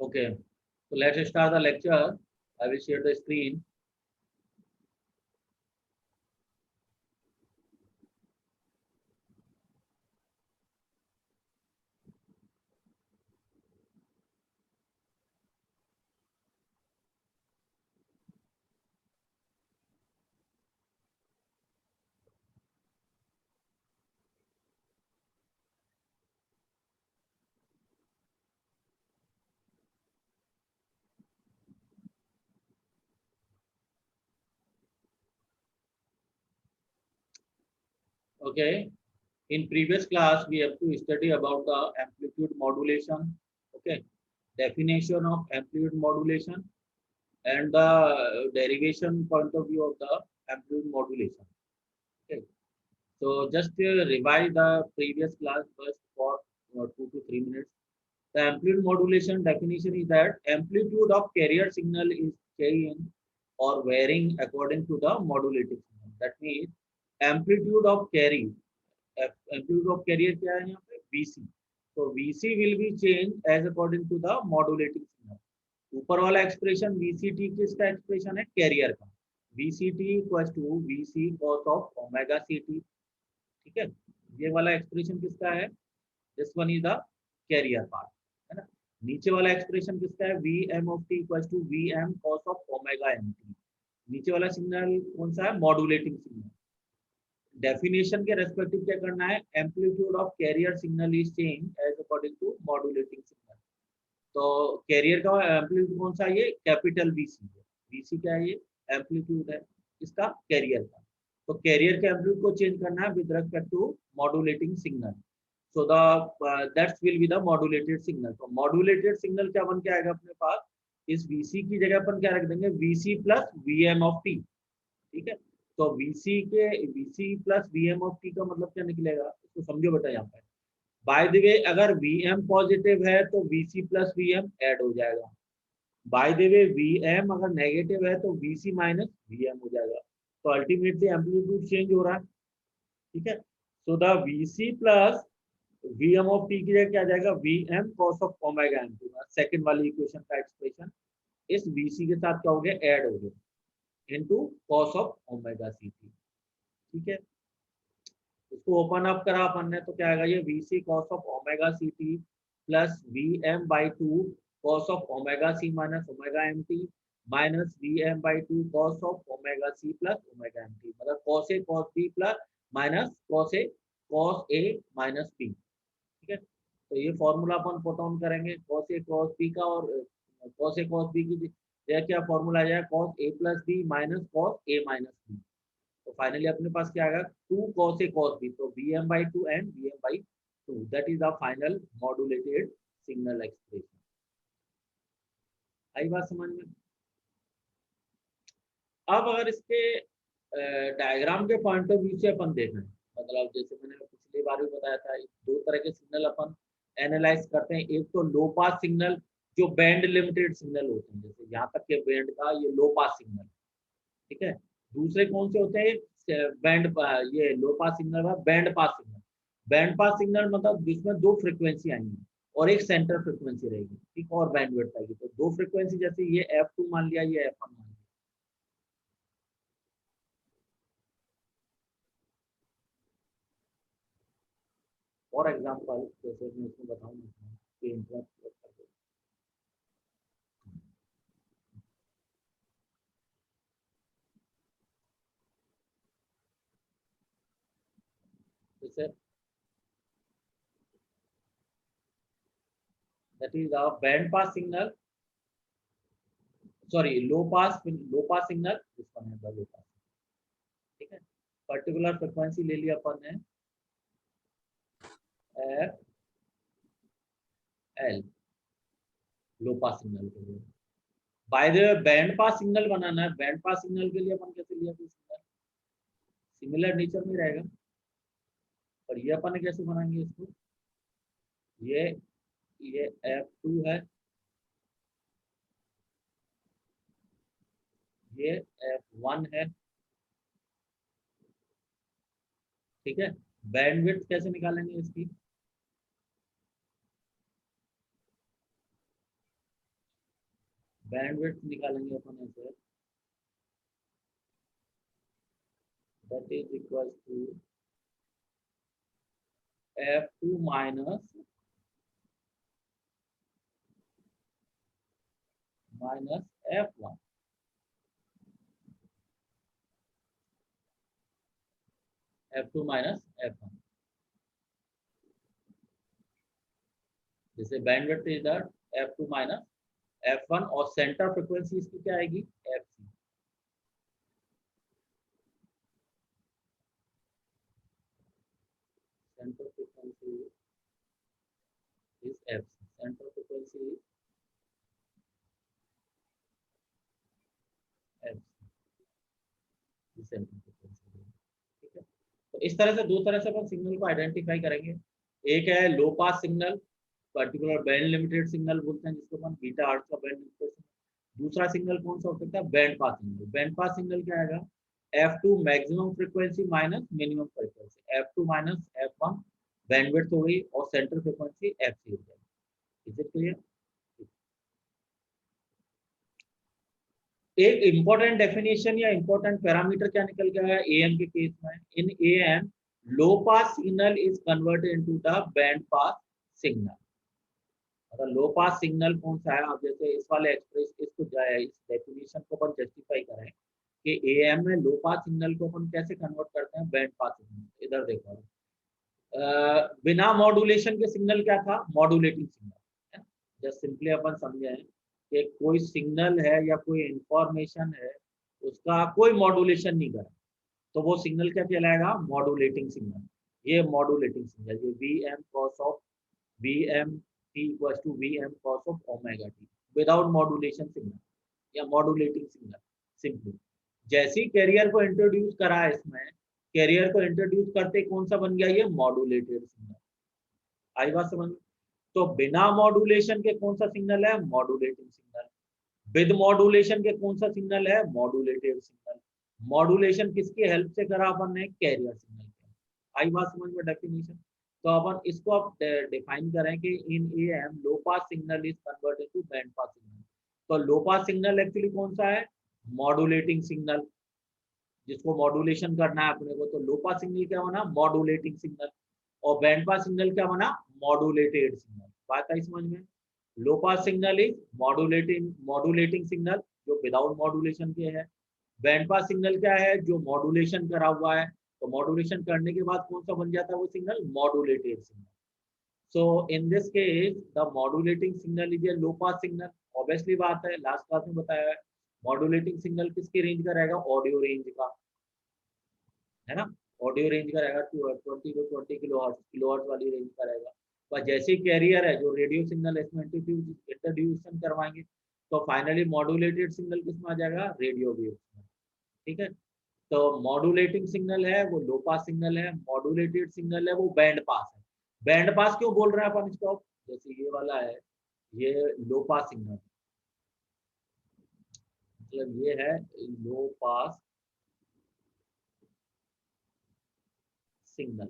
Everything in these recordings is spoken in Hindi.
Okay, so let's start the lecture. I will share the screen. Okay, in previous class we have to study about the amplitude modulation. Okay, definition of amplitude modulation and the derivation point of view of the amplitude modulation. Okay, so just revise the previous class first for 2 to 3 minutes. The amplitude modulation definition is that amplitude of carrier signal is changing or varying according to the modulated signal. That means amplitude of carry, amplitude of carrier क्या है यहाँ पे VC. So VC will be changed as according to the modulating signal. ऊपर वाला एक्सप्रेशन VCT किसका एक्सप्रेशन है कैरियर का. VCT equals to VC cos of omega CT. ठीक है, ये वाला एक्सप्रेशन किसका है. This one is the carrier part है ना. नीचे वाला एक्सप्रेशन किसका है V M of T equals to V M cos of omega M T. नीचे वाला सिग्नल कौन सा है मॉड्यूलेटिंग सिग्नल. डेफिनेशन के रेस्पेक्टिव क्या करना है amplitude of carrier signal is change as according to modulating signal. तो कैरियर का एम्पलीट्यूड कौन सा है ये कैपिटल वीसी है. वीसी क्या है ये एम्पलीट्यूड है इसका कैरियर का. तो कैरियर के एम्पलीट्यूड को चेंज करना है with respect to modulating signal. So the that will be the modulated signal. तो modulated signal क्या बन के आएगा अपने पास. इस VC की जगह पर क्या रख देंगे VC plus VM of T. ठीक है, तो VC plus VM of T का मतलब क्या निकलेगा इसको समझो बेटा. यहाँ पे बाय द वे अगर VM पॉजिटिव है तो VC प्लस VM ऐड हो जाएगा. बाय द वे VM अगर नेगेटिव है तो VC माइनस VM हो जाएगा. तो अल्टीमेटली एम्पलीट्यूड चेंज हो रहा है. ठीक है, so the VC plus Vm of T की जगह क्या आ जाएगा Vm cos of omega M T. Second वाली इक्वेशन का एक्सप्रेशन इस Vc के साथ क्या हो गया ऐड हो गया into cos of omega C T. ठीक है, इसको ओपन अप करा अपन ने तो क्या आएगा ये Vc cos of omega C T plus Vm/2 cos of omega C minus omega M T minus Vm/2 cos of omega C plus omega M T. मतलब cos A cos B plus minus cos A minus B. ठीक है, तो ये फॉर्मूला अपन पुट ऑन करेंगे cos A cos B का और cos A cos B की जगह क्या फॉर्मूला आ जाएगा cos A plus B minus cos A minus B. तो फाइनली अपने पास क्या आएगा 2 cos A cos B. तो Vm/2 and Vm/2 that is the final modulated signal expression. आई बात समझ में. अब अगर इसके डायग्राम के पॉइंट ऑफ व्यू से अपन देखें मतलब जैसे मैंने पिछली बार भी बताया था दो तरह के सिग्नल अपन एनालाइज करते हैं. एक तो लो पास सिग्नल जो बैंड लिमिटेड सिग्नल होते हैं जैसे यहाँ तक के बैंड का ये लो पास सिग्नल. ठीक है, दूसरे कौन से होते हैं बैंड ये लो पास सिग्नल है band pass signal. Band pass signal मतलब जिसमें दो फ्रिक्वेंसी आएंगी और एक सेंटर फ्रिक्वेंसी रहेगी. ठीक, और बैंडविड्थ आएगी. तो दो फ्रिक्वेंसी जैसे ये F2 मान लिया ये F1 मान लिया. फॉर एग्जाम्पल जैसे मैं इसमें बताऊँ जैसे that is a band pass signal, sorry low pass signal. this one है the low pass. ठीक है, पर्टिकुलर फ्रिक्वेंसी ले लिया अपन ने F L low pass signal के लिए. By the band pass signal बनाना है. बैंड पास सिग्नल के लिए अपन कैसे लिया कोई सिग्नल सिमिलर नेचर में रहेगा. और ये अपन कैसे बनाएंगे इसको ये F2 है ये F1 है. ठीक है, बैंडविड्थ कैसे निकालेंगे इसकी बैंडविड्थ निकालेंगे अपन ऐसे, that is equal to f2 minus f1, f2 minus f1। जैसे bandwidth is that f2 minus f1, और सेंटर फ्रीक्वेंसी इसकी क्या आएगी, fc। Centre frequency is fc, centre frequency is fc, centre frequency. ठीक है, तो इस तरह से दो तरह से अपन सिग्नल को आइडेंटिफाई करेंगे। एक है low pass signal, particular band limited signal बोलते हैं जिसको अपन बीटा हर्ट्ज का बैंड लिमिटेड सिग्नल। दूसरा सिग्नल कौन सा हो सकता है, band pass signal. Band pass signal क्या आएगा, f2 maximum frequency minus minimum frequency, f2 minus f1 bandwidth हो गई, और सेंटर फ्रीक्वेंसी fc हो जाएगी। Is it clear? एक इंपॉर्टेंट डेफिनेशन या इंपॉर्टेंट पैरामीटर क्या निकल गया है एएम के केस में। In AM low pass signal is converted into the band pass signal. अगर लो पास सिग्नल कौन सा है, आप जैसे इस वाले एक्सप्रेस इसको जाए, इस डेफिनेशन को अपन जस्टिफाई करें कि एएम में लो पास सिग्नल को अपन कैसे कन्वर्ट करते हैं बैंड पास सिग्नल। इधर देखो, बिना मॉड्यूलेशन के सिग्नल क्या था, मॉड्यूलेटिंग सिग्नल है। जस्ट सिंपली अपन समझे कि कोई सिग्नल है या कोई इंफॉर्मेशन है, उसका कोई मॉड्यूलेशन नहीं करा, तो वो सिग्नल क्या कहलाएगा, मॉड्यूलेटिंग सिग्नल। ये मॉड्यूलेटिंग सिग्नल, ये V M cos of V M T equals to V M cos of omega T, without modulation signal या मॉड्यूलेटिंग सिग्नल। सिंपली जैसे ही कैरियर को इंट्रोड्यूस करा है इसमें, कैरियर को इंट्रोड्यूस करते कौन सा बन गया, ये मॉड्यूलेटेड सिग्नल। आई बात समझ में? तो बिना मॉड्यूलेशन के कौन सा सिग्नल है, मॉड्यूलेटिंग सिग्नल। विद मॉड्यूलेशन के कौन सा सिग्नल है, मॉड्यूलेटेड सिग्नल। मॉड्यूलेशन किसकी हेल्प से करा अपन ने, कैरियर सिग्नल के। आई बात समझ में डेफिनेशन? तो अपन इसको अब डिफाइन करें कि in A M low pass signal is converted to band pass signal. तो लो पास सिग्नल एक्चुअली कौन सा है, मॉड्यूलेटिंग सिग्नल, जिसको मॉड्यूलेशन करना है अपने को। तो लो पास सिग्नल क्या बना, मॉड्यूलेटिंग सिग्नल, और बैंड पास सिग्नल क्या बना, मॉड्यूलेटेड सिग्नल। बात आई समझ में? लो pass signal is modulating signal जो विदाउट मॉड्यूलेशन के है। बैंड पास सिग्नल क्या है, जो मॉड्यूलेशन करा हुआ है। तो मॉड्यूलेशन करने के बाद कौन सा बन जाता है वो signal, modulated signal. So in this case the modulating signal is a low pass signal. Obviously बात है, लास्ट क्लास में बताया है, मॉड्यूलेटिंग सिग्नल किसकी रेंज का रहेगा, ऑडियो रेंज का, है ना। ऑडियो रेंज का रहेगा 20 to 20 किलो हर्ट्ज वाली रेंज का रहेगा। पर जैसे कैरियर है जो रेडियो सिग्नल इसमें इंट्रोड्यूशन करवाएंगे, तो फाइनली मॉड्यूलेटेड सिग्नल किस में आ जाएगा, रेडियो वेव में। ठीक है, तो मॉड्यूलेटिंग सिग्नल है वो लो पास सिग्नल है, मॉड्यूलेटेड सिग्नल है वो बैंड पास है। बैंड पास क्यों बोल रहे हैं अपन इसको, जैसे ये वाला है, ये लो पास सिग्नल, मतलब ये है लो पास सिग्नल।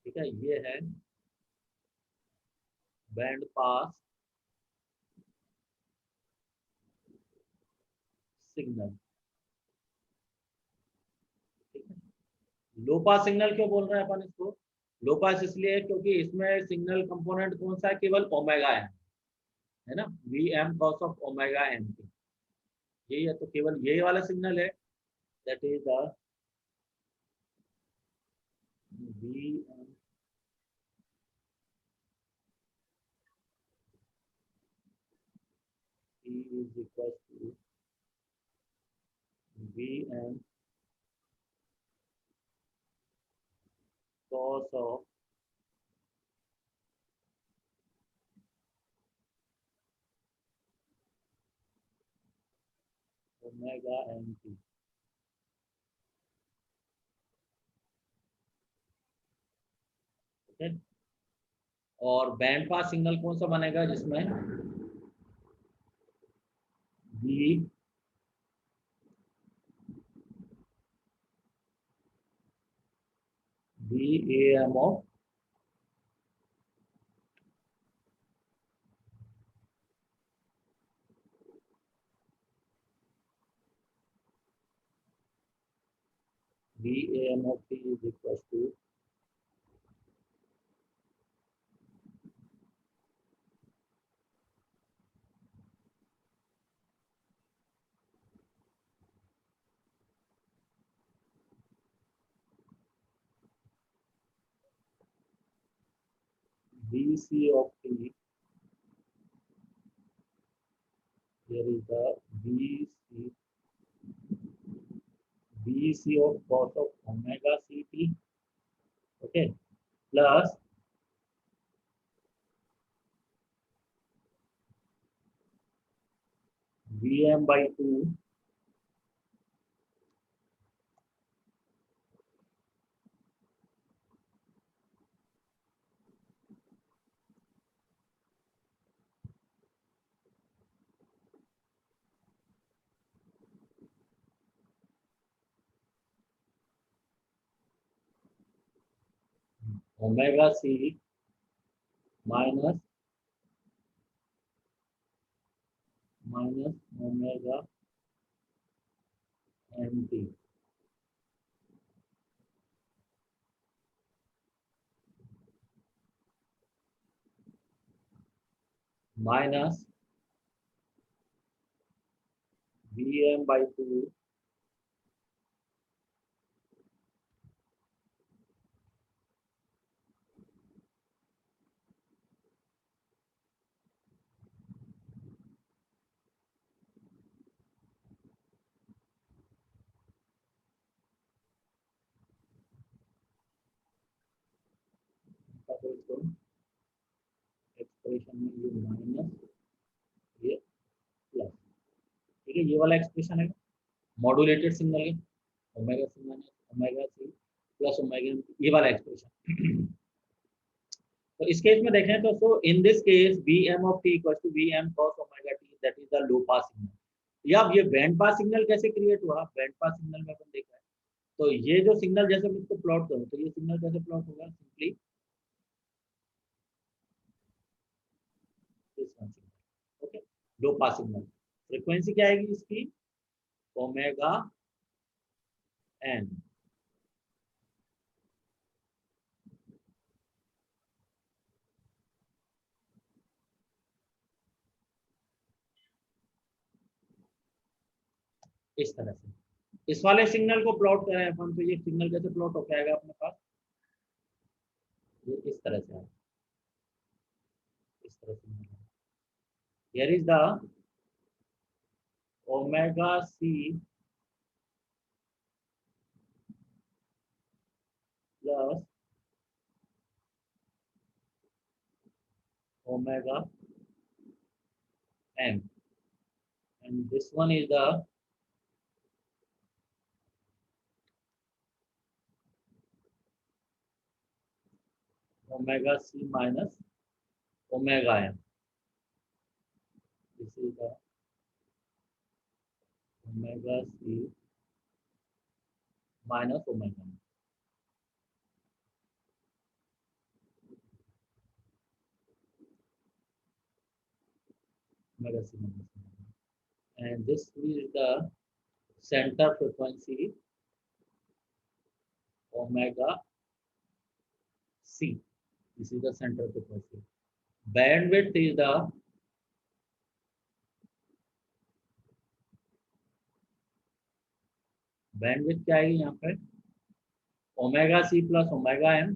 ठीक है, ये है बैंड पास सिग्नल। ठीक है, लो पास सिग्नल क्यों बोल रहे हैं अपन इसको, लो पास इसलिए क्योंकि इसमें सिग्नल कंपोनेंट कौन सा है, केवल ओमेगा है ना, V M cos of omega M T, यही है। तो केवल यही वाला सिग्नल है, that is the V M T is equal to V M cos of omega M T. ठीक है, और बैंड पास सिग्नल कौन सा बनेगा, जिसमें V V A M of VAM of t is equals to VC of t. Here is the VC of cos of omega ct. Okay, plus Vm by 2 omega c minus omega mt minus Vm by 2 expression में ये माइनस ये प्लस, ठीक है, ये वाला एक्सप्रेशन है मॉड्यूलेटेड सिग्नल है ओमेगा सी माइनस ओमेगा सी प्लस ओमेगा, ये वाला एक्सप्रेशन। तो इस केस में देखें तो so in this case Vm of t equals to Vm cos omega t, that is the low pass signal। या अब ये बैंड पास सिग्नल कैसे क्रिएट हुआ, बैंड पास सिग्नल में अपन देखा है, तो ये जो सिग्नल जैसे मैं इसको प्लॉट करूं तो ये सिग्नल कैसे प्लॉट होगा, simply this one signal. Okay, low pass signal frequency क्या आएगी इसकी, ओमेगा एन। इस तरह से इस वाले सिग्नल को प्लॉट करें अपन तो ये सिग्नल कैसे प्लॉट हो जाएगा अपने पास, ये इस तरह से है, इस तरह से here is the omega C plus omega m, and this one is the omega c minus omega m. This is the omega c minus omega m. Omega c minus omega m. And this is the center frequency omega c. This is the center frequency. Bandwidth is the bandwidth क्या है यहाँ पे, ओमेगा सी plus omega M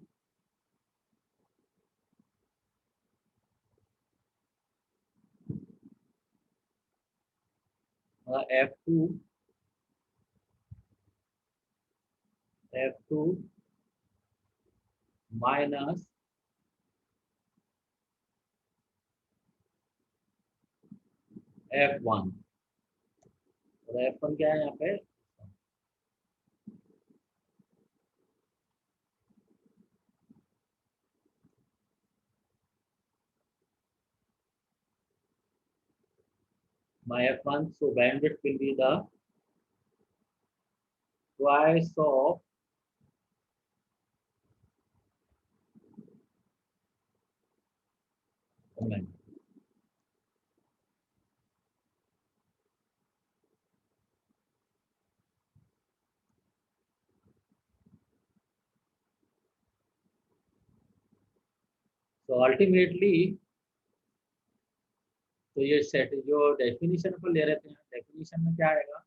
F2 minus F1, और F1 क्या है यहाँ पे, my F1, so bandwidth will be the twice of omega. So ultimately तो ये सेट जो डेफिनेशन अपन ले रहे थे, डेफिनेशन में क्या आएगा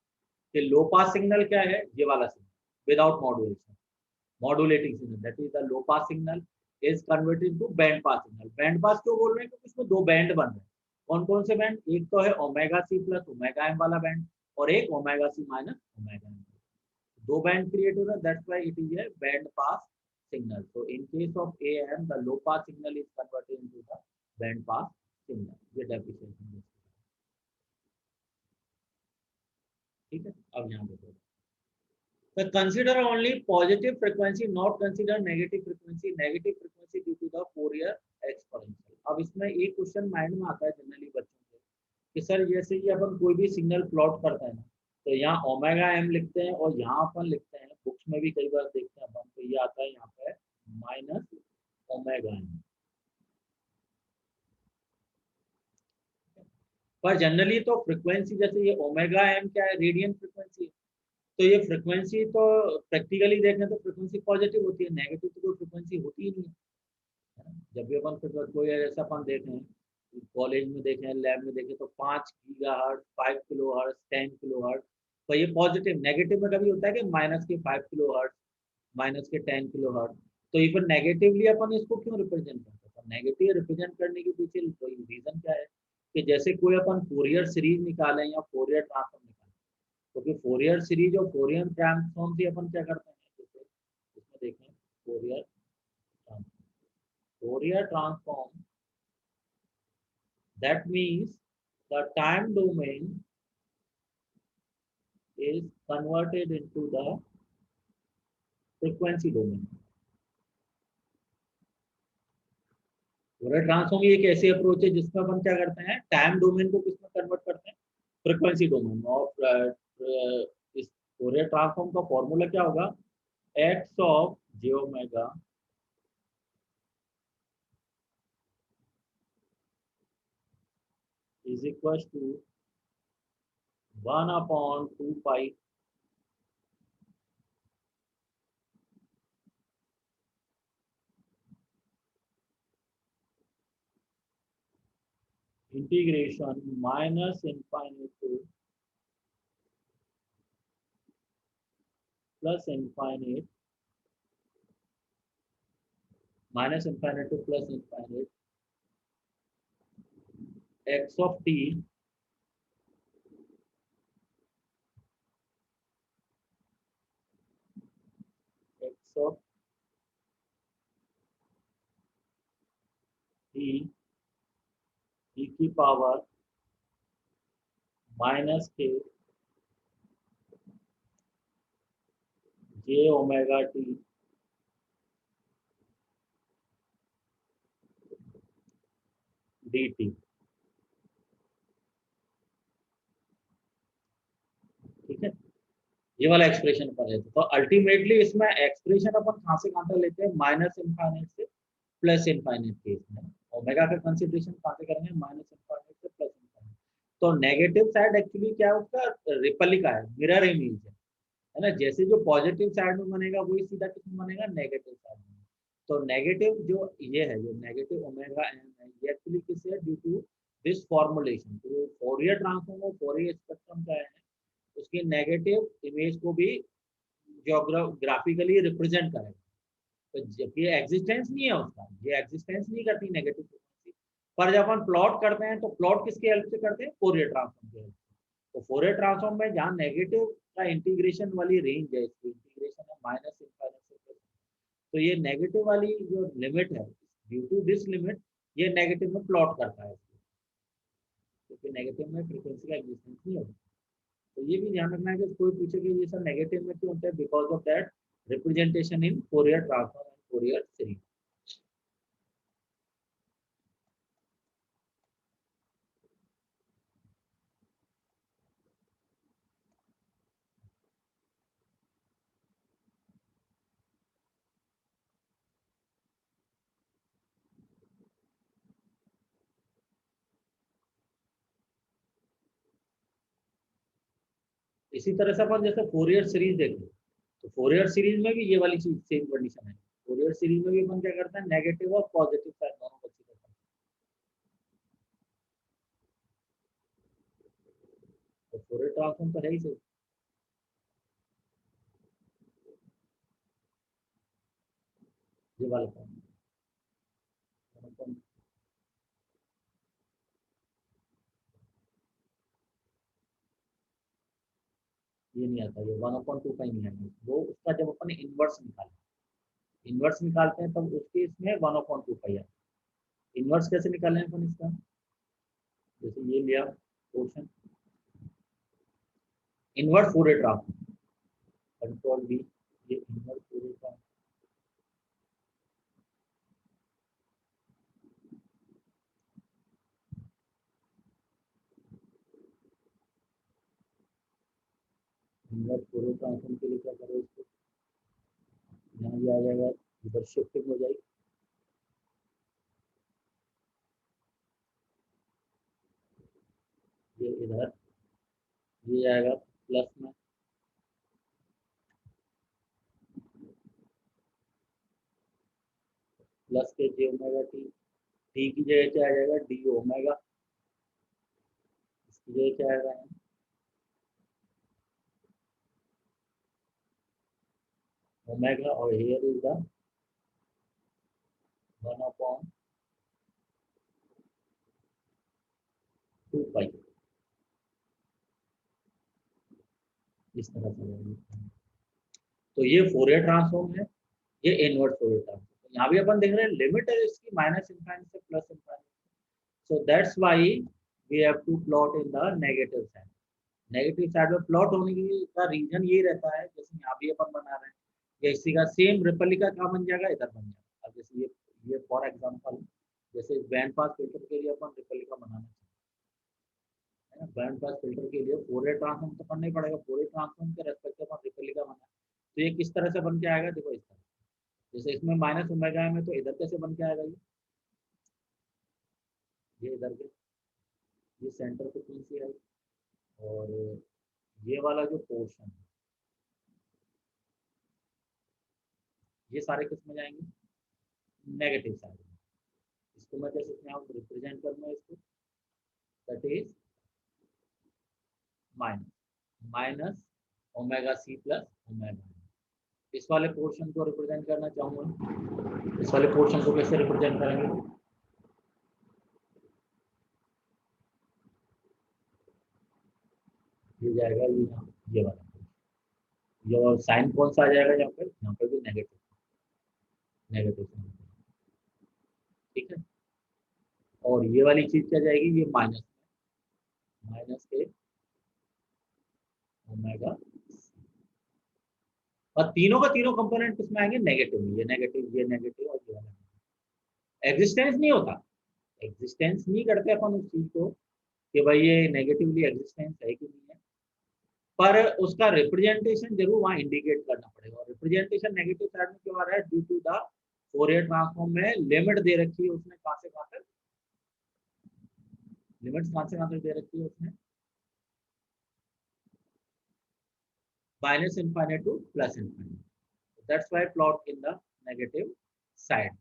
कि लो पास सिग्नल क्या है, ये वाला signal without modulation, modulating signal, that is the low pass signal is converted to band pass signal. Band pass क्यों बोल रहे हैं, क्योंकि इसमें दो बैंड बन रहे हैं। कौन कौन से बैंड, एक तो है ओमेगा सी प्लस ओमेगा एम वाला बैंड, और एक ओमेगा सी माइनस ओमेगा एम, दो बैंड क्रिएट हो रहा है, that's why it is a band pass signal. So in case of AM the low pass signal is converted into the band pass signal. ये डेफिनेशन है, ठीक है। अब यहाँ देखो, so consider only positive frequency, not consider negative frequency. Negative frequency due to the Fourier exponential. अब इसमें एक क्वेश्चन माइंड में आता है जनरली बच्चों के कि सर जैसे कि अपन कोई भी सिग्नल प्लॉट करते हैं ना, तो यहाँ ओमेगा एम लिखते हैं और यहाँ अपन लिखते हैं, बुक्स में भी कई बार देखते हैं अपन, तो ये आता है यहाँ पे माइनस ओमेगा एम। पर जनरली तो फ्रिक्वेंसी जैसे ये ओमेगा एम क्या है, रेडियन फ्रिक्वेंसी, तो ये फ्रिक्वेंसी तो प्रैक्टिकली देखें तो फ्रिक्वेंसी पॉजिटिव होती है, नेगेटिव तो कोई फ्रिक्वेंसी होती ही नहीं है। जब भी अपन कोई ऐसा अपन देखें, कॉलेज में देखें, लैब में देखें, तो 5 गीगाहर्ट्ज, 5 किलोहर्ट्ज, 10 किलोहर्ट्ज, तो ये पॉजिटिव। नेगेटिव में कभी होता है कि माइनस के 5 किलोहर्ट्ज, माइनस के 10 किलोहर्ट्ज। तो इवन नेगेटिवली अपन इसको क्यों रिप्रेजेंट करते हैं, नेगेटिव रिप्रेजेंट करने के पीछे रीजन क्या है कि जैसे कोई अपन फोरियर सीरीज निकालें या फोरियर ट्रांसफॉर्म निकालें, क्योंकि फोरियर सीरीज और फोरियर ट्रांसफॉर्म से अपन क्या करते हैं, जैसे इसमें देखें Fourier transform, Fourier transform that means the time domain is converted into the frequency domain. Fourier transform एक ऐसी अप्रोच है जिसमें अपन क्या करते हैं, टाइम डोमेन को किसमें कन्वर्ट करते हैं, फ्रीक्वेंसी डोमेन। और इस फोरियर ट्रांसफॉर्म का फॉर्मूला क्या होगा, x of J omega is equals to 1/2 pi integration minus infinite to plus infinite, minus infinite to plus infinite, x of t x of t e की पावर माइनस के जे ओमेगा टी डी टी, ठीक है। ये वाला एक्सप्रेशन पर है, तो अल्टीमेटली इसमें एक्सप्रेशन अपन कहाँ से कहाँ तक लेते हैं, माइनस इनफाइनाइट से प्लस इनफाइनाइट केस में। ओमेगा का कंसीडरेशन कहाँ से करेंगे, माइनस इनफाइनाइट से प्लस इनफाइनाइट। तो नेगेटिव साइड एक्चुअली क्या है, उसका रिपलिका है, मिरर इमेज है ना। जैसे जो पॉजिटिव साइड में बनेगा वही सीधा किसमें बनेगा, नेगेटिव साइड में। तो नेगेटिव जो ये है, जो नेगेटिव ओमेगा एम है, ये एक्चुअली किससे है, ड्यू टू दिस फॉर्मुलेशन। तो फोरियर ट्रांसफॉर्म और फोरियर स्पेक्ट्रम क्या है, उसकी नेगेटिव इमेज को भी ग्राफिकली रिप्रेजेंट करेगा। तो जबकि एग्जिस्टेंस नहीं है उसका, ये एग्जिस्टेंस नहीं करती नेगेटिव फ्रीक्वेंसी, पर जब हम प्लॉट करते हैं तो प्लॉट किसके हेल्प से करते हैं, फोरियर ट्रांसफॉर्म के हेल्प से। तो फोरियर ट्रांसफॉर्म में जहाँ नेगेटिव का इंटीग्रेशन वाली रेंज है, इसकी इंटीग्रेशन है माइनस इनफाइनाइट से प्लस, तो ये नेगेटिव वाली जो लिमिट है, ड्यू टू दिस लिमिट ये नेगेटिव में प्लॉट करता है, क्योंकि नेगेटिव में फ्रीक्वेंसी का एग्जिस्टेंस नहीं होता। तो ये भी ध्यान रखना है कि कोई पूछे कि ये सब नेगेटिव में क्यों होता है, because of that representation in Fourier transform and Fourier series. इसी तरह से अपन जैसे फोरियर सीरीज देखें, तो फोरियर सीरीज में भी ये वाली चीज सेम कंडीशन है। फोरियर सीरीज में भी अपन क्या करते हैं, नेगेटिव और पॉजिटिव साइड दोनों को तो फॉरवर्ड ट्रांसफॉर्म तो है ही सही। ये वाला फॉर्म ये नहीं आता, ये 1/2 नहीं आएगा वो उसका। जब अपन इनवर्स इनवर्स निकालते हैं तब उसके इसमें 1/2 है। इनवर्स कैसे निकालें अपन इसका? जैसे ये लिया portion, inverse forward transform, control B, ये inverse forward transform, inverse forward transform के लिए क्या करो, इसको यहाँ ये आ जाएगा, इधर शिफ्टिंग हो जाएगी, ये इधर ये आएगा प्लस में, प्लस के जे ओमेगा टी, टी की जगह क्या आ जाएगा, डी ओमेगा, इसकी जगह क्या आएगा, ओमेगा, और हियर इज द 1/2 इस तरह से रहेगी। तो ये फोरियर ट्रांसफॉर्म है, ये इनवर्स फोरियर ट्रांसफॉर्म। यहाँ भी अपन देख रहे हैं लिमिट है इसकी माइनस इनफाइनाइट से plus infinite, so that's why we have to plot in the negative side. Negative side में प्लॉट होने की का रीजन ये रहता है, जैसे यहाँ भी अपन बना रहे हैं, ये इसी का सेम रिपलिका क्या बन जाएगा, इधर बन जाएगा। अब जैसे ये फॉर एग्जांपल, जैसे बैंड पास फिल्टर के लिए अपन रिपलिका बनाना चाहिए, है ना, बैंड पास फिल्टर के लिए फोरियर ट्रांसफॉर्म तो करना ही पड़ेगा, फोरियर ट्रांसफॉर्म के रेस्पेक्ट में रिपलिका बना, तो ये किस तरह से बन के आएगा, देखो इस तरह, जैसे इसमें माइनस ओमेगा है में, तो इधर कैसे बन के आएगा, ये इधर के, ये सेंटर फ्रीक्वेंसी आई, और ये वाला जो पोर्शन है, ये सारे किस में जाएंगे, नेगेटिव साइड में। इसको मैं कैसे यहाँ रिप्रेजेंट करूंगा इसको, that is minus minus omega C plus omega. इस वाले पोर्शन को रिप्रेजेंट करना चाहूंगा, इस वाले पोर्शन को कैसे रिप्रेजेंट करेंगे, ये जाएगा ये यहाँ, ये वाला, ये और साइन कौन सा आ जाएगा यहाँ पे भी नेगेटिव, नेगेटिव साइन, ठीक है। और ये वाली चीज क्या जाएगी, ये माइनस, माइनस के ओमेगा, और तीनों का तीनों कंपोनेंट किसमें आएंगे, नेगेटिव, ये नेगेटिव, ये नेगेटिव, और ये वाला एग्जिस्टेंस नहीं होता, एग्जिस्टेंस नहीं करते अपन उस चीज को कि भाई ये नेगेटिवली एग्जिस्टेंस है कि नहीं है, पर उसका रिप्रेजेंटेशन जरूर वहां इंडिकेट करना पड़ेगा। और रिप्रेजेंटेशन नेगेटिव साइड में क्यों आ रहा है, due to the Fourier transform में लिमिट दे रखी है उसने, कहां से कहां तक, लिमिट्स कहां से कहां तक दे रखी है उसने, minus infinite two plus infinite, that's why plot in the negative side,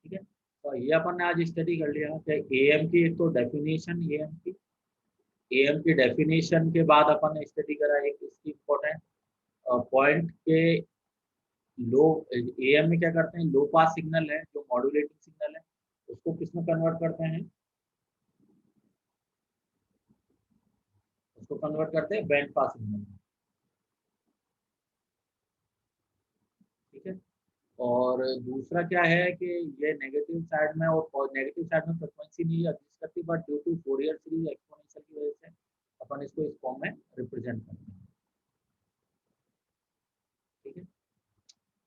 ठीक है। तो ये अपन ने आज स्टडी कर लिया कि एएम की एक तो डेफिनेशन, एएम की डेफिनेशन के बाद अपन ने स्टडी करा एक इसकी इम्पोर्टेंट पॉइंट के, लो एएम में क्या करते हैं, लो पास सिग्नल है जो मॉड्यूलेटिंग सिग्नल है, उसको किस में कन्वर्ट करते हैं, उसको कन्वर्ट करते हैं बैंड पास सिग्नल में, ठीक है। और दूसरा क्या है कि ये नेगेटिव साइड में, और नेगेटिव साइड में फ्रिक्वेंसी नहीं एग्जिस्ट करती, but due to Fourier series exponential की वजह से अपन इसको इस फॉर्म में रिप्रेजेंट करते हैं, ठीक है।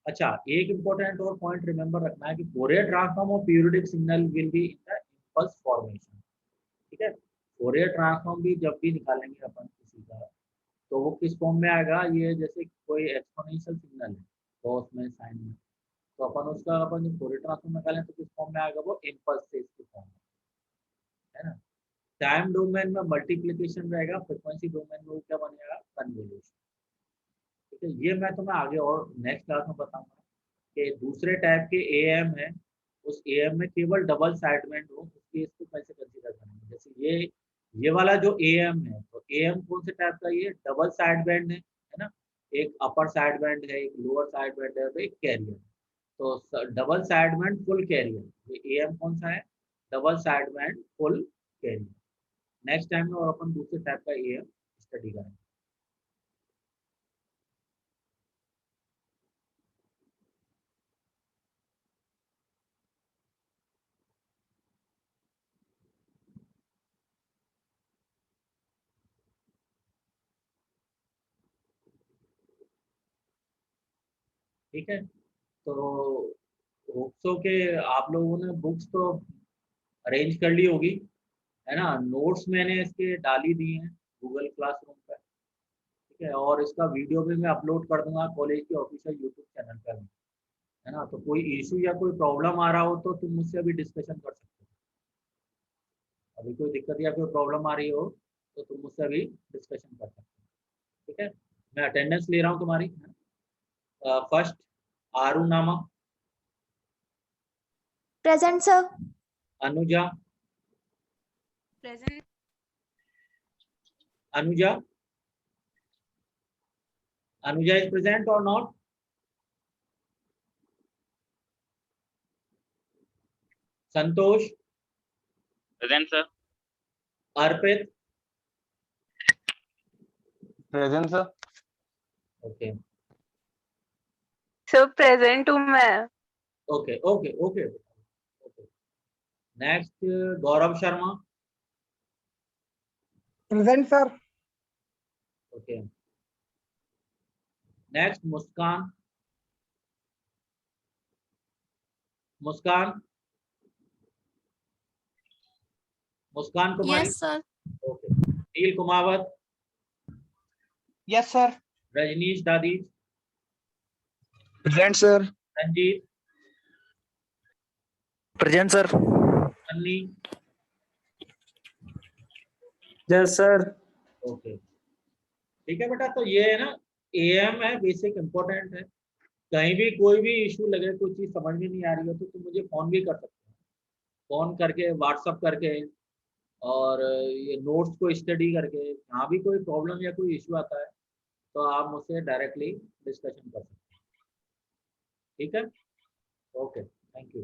अच्छा, एक इंपॉर्टेंट और पॉइंट रिमेंबर रखना है कि Fourier transform of periodic signal will be in the impulse formation, ठीक है। फोरियर ट्रांसफॉर्म भी जब भी निकालेंगे अपन किसी का, तो वो किस फॉर्म में आएगा, ये जैसे कोई एक्सपोनेंशियल सिग्नल है कॉस में साइन में, तो अपन उसका अपन जब फोरियर ट्रांसफॉर्म निकालें तो किस फॉर्म में आएगा, वो इम्पल्स से इसके फॉर्म में, है ना। टाइम डोमेन में मल्टीप्लीकेशन रहेगा, फ्रिक्वेंसी डोमेन में वो क्या बनेगा, कन्वोल्यूशन, ठीक है। ये मैं तुम्हें आगे और नेक्स्ट क्लास में बताऊंगा कि दूसरे टाइप के एएम है, उस एएम में केवल डबल साइडबैंड हो, उसके इसको कैसे कंसीडर करेंगे, जैसे ये ये वाला जो AM है, तो AM कौन से टाइप का, ये डबल साइड बैंड है ना, एक अपर साइड बैंड है, एक लोअर साइड बैंड है, एक कैरियर। तो double side band full carrier, ये AM कौन सा है, double side band full carrier. Next time में और अपन दूसरे टाइप का AM स्टडी करेंगे। ठीक है, तो होप्सो के आप लोगों ने बुक्स तो अरेंज कर ली होगी, है ना। नोट्स मैंने इसके डाली दी हैं गूगल क्लासरूम पर, ठीक है, और इसका वीडियो भी मैं अपलोड कर दूंगा कॉलेज के ऑफिशियल यूट्यूब चैनल पर, है ना। तो कोई इशू या कोई प्रॉब्लम आ रहा हो तो तुम मुझसे अभी डिस्कशन कर सकते हो, अभी कोई दिक्कत या कोई प्रॉब्लम आ रही हो तो तुम मुझसे अभी डिस्कशन कर सकते हो, ठीक है। मैं अटेंडेंस ले रहा हूँ तुम्हारी। First Arunama, present sir. Anuja, Present. Anuja, Anuja is present और not? Santosh, Present, sir. Arpit, present sir. Okay So present हूँ मैं। Okay okay okay okay. Next Gaurav Sharma, present sir. Okay. Next Muskan, Muskan, Muskan Kumari, yes sir. Okay. Neel Kumawat, yes sir. Rajnish Dadi, present sir. Ranjit, present sir. Sunny, yes sir. Okay. ठीक है बेटा, तो ये है ना, AM है, बेसिक इंपॉर्टेंट है। कहीं भी कोई भी इशू लगे, कोई चीज समझ में नहीं आ रही हो तो तुम मुझे फोन भी कर सकते हो, फोन करके, व्हाट्सअप करके, और ये नोट्स को स्टडी करके, जहाँ भी कोई प्रॉब्लम या कोई इशू आता है तो आप मुझसे डायरेक्टली डिस्कशन कर सकते हैं, ठीक है। Okay, thank you.